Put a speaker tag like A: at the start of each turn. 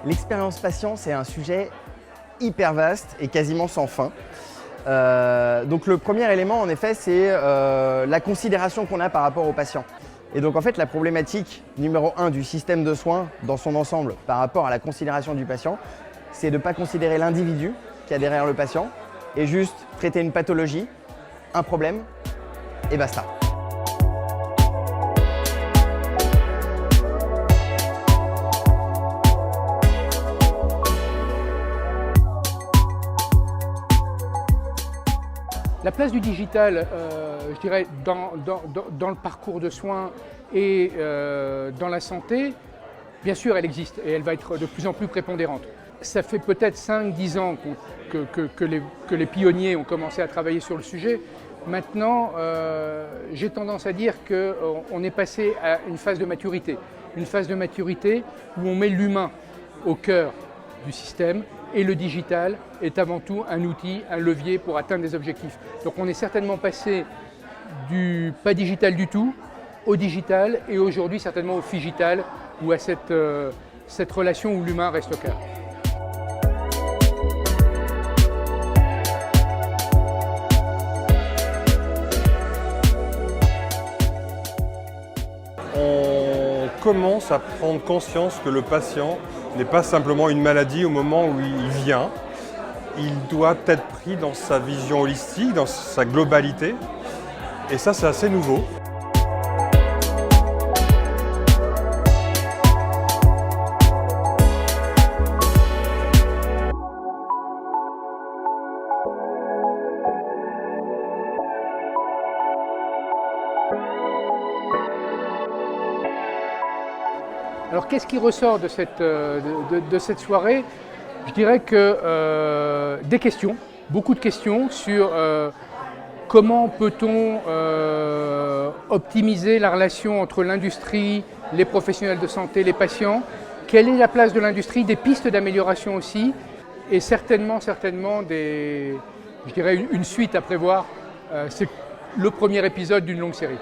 A: L'expérience patient, c'est un sujet hyper vaste et quasiment sans fin. Donc le premier élément, en effet, c'est la considération qu'on a par rapport au patient. Et donc en fait, la problématique numéro 1 du système de soins dans son ensemble par rapport à la considération du patient, c'est de ne pas considérer l'individu qu'il y a derrière le patient et juste traiter une pathologie, un problème et basta.
B: La place du digital, je dirais, dans le parcours de soins et dans la santé, bien sûr, elle existe et elle va être de plus en plus prépondérante. Ça fait peut-être 5-10 ans que les pionniers ont commencé à travailler sur le sujet. Maintenant, j'ai tendance à dire qu'on est passé à une phase de maturité. Une phase de maturité où on met l'humain au cœur du système. Et le digital est avant tout un outil, un levier pour atteindre des objectifs. Donc on est certainement passé du pas digital du tout au digital et aujourd'hui certainement au figital ou à cette relation où l'humain reste au cœur.
C: On commence à prendre conscience que le patient n'est pas simplement une maladie au moment où il vient. Il doit être pris dans sa vision holistique, dans sa globalité. Et ça, c'est assez nouveau.
B: Alors qu'est-ce qui ressort de cette soirée? Je dirais que des questions, beaucoup de questions sur comment peut-on optimiser la relation entre l'industrie, les professionnels de santé, les patients, quelle est la place de l'industrie, des pistes d'amélioration aussi, et certainement je dirais une suite à prévoir. C'est le premier épisode d'une longue série.